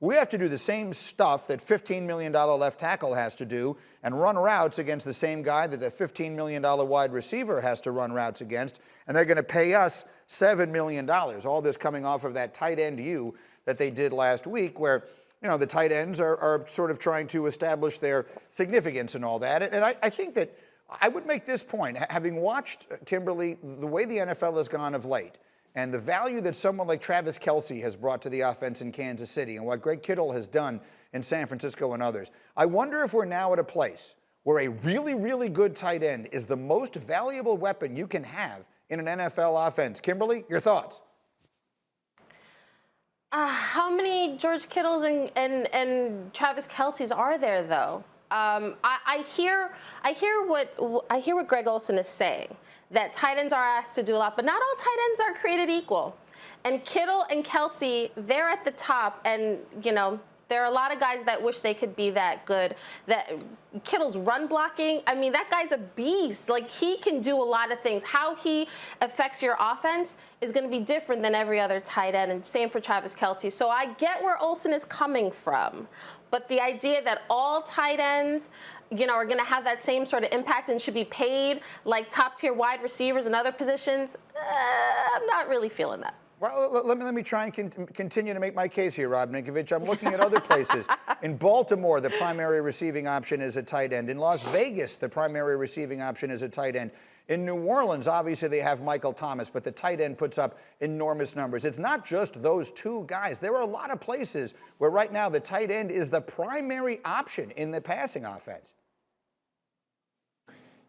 We have to do the same stuff that $15 million left tackle has to do and run routes against the same guy that the $15 million wide receiver has to run routes against, and they're going to pay us $7 million. All this coming off of that tight end U that they did last week, where the tight ends are sort of trying to establish their significance and all that. And I think that I would make this point, having watched, Kimberly, the way the NFL has gone of late, and the value that someone like Travis Kelce has brought to the offense in Kansas City, and what Greg Kittle has done in San Francisco and others. I wonder if we're now at a place where a really, really good tight end is the most valuable weapon you can have in an NFL offense. Kimberly, your thoughts? How many George Kittles and Travis Kelces are there, though? I hear what Greg Olsen is saying, that tight ends are asked to do a lot, but not all tight ends are created equal. And Kittle and Kelce, they're at the top, and there are a lot of guys that wish they could be that good. That Kittle's run blocking, I mean, that guy's a beast. Like, he can do a lot of things. How he affects your offense is going to be different than every other tight end, and same for Travis Kelce. So I get where Olsen is coming from, but the idea that all tight ends are going to have that same sort of impact and should be paid like top-tier wide receivers and other positions, I'm not really feeling that. Well, let me try and continue to make my case here, Rob Ninkovich. I'm looking at other places. In Baltimore, the primary receiving option is a tight end. In Las Vegas, the primary receiving option is a tight end. In New Orleans, obviously, they have Michael Thomas, but the tight end puts up enormous numbers. It's not just those two guys. There are a lot of places where right now the tight end is the primary option in the passing offense.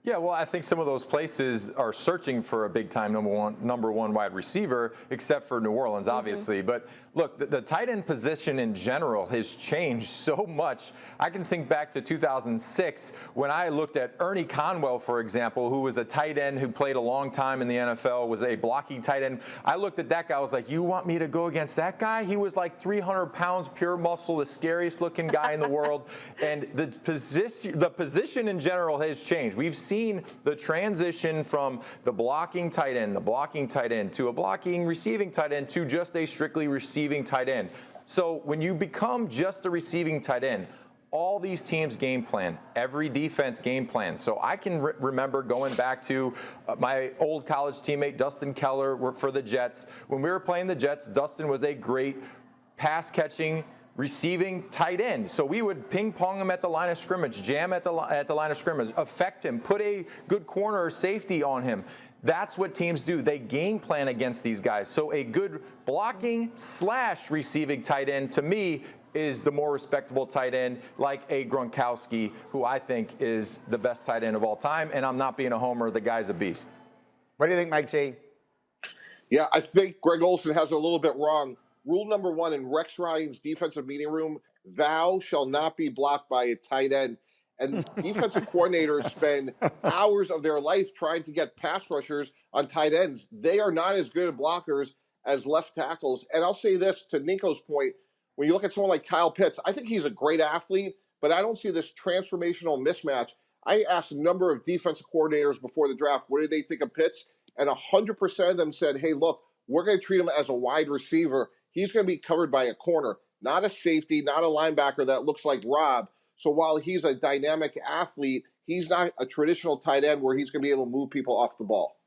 Yeah, well, I think some of those places are searching for a big-time number one wide receiver, except for New Orleans, obviously. But look, the tight end position in general has changed so much. I can think back to 2006 when I looked at Ernie Conwell, for example, who was a tight end who played a long time in the NFL, was a blocking tight end. I looked at that guy, I was like, you want me to go against that guy? He was like 300 pounds, pure muscle, the scariest-looking guy in the world. And the position in general has changed. We've seen the transition from the blocking tight end to a blocking receiving tight end to just a strictly receiving tight end. So when you become just a receiving tight end, all these teams game plan, every defense game plan. So I can remember going back to my old college teammate Dustin Keller for the Jets. When we were playing the Jets, Dustin was a great pass catching receiving tight end. So we would ping pong him at the line of scrimmage, jam at the line of scrimmage, affect him, put a good corner or safety on him. That's what teams do. They game plan against these guys. So a good blocking / receiving tight end, to me, is the more respectable tight end, like a Gronkowski, who I think is the best tight end of all time. And I'm not being a homer. The guy's a beast. What do you think, Mike T? Yeah, I think Greg Olsen has it a little bit wrong. Rule number one in Rex Ryan's defensive meeting room, thou shall not be blocked by a tight end. And defensive coordinators spend hours of their life trying to get pass rushers on tight ends. They are not as good at blockers as left tackles. And I'll say this to Nico's point, when you look at someone like Kyle Pitts, I think he's a great athlete, but I don't see this transformational mismatch. I asked a number of defensive coordinators before the draft, what did they think of Pitts? And 100% of them said, hey, look, we're going to treat him as a wide receiver. He's going to be covered by a corner, not a safety, not a linebacker that looks like Rob. So while he's a dynamic athlete, he's not a traditional tight end where he's going to be able to move people off the ball.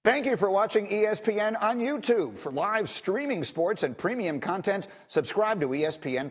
Thank you for watching ESPN on YouTube. For live streaming sports and premium content, subscribe to ESPN+.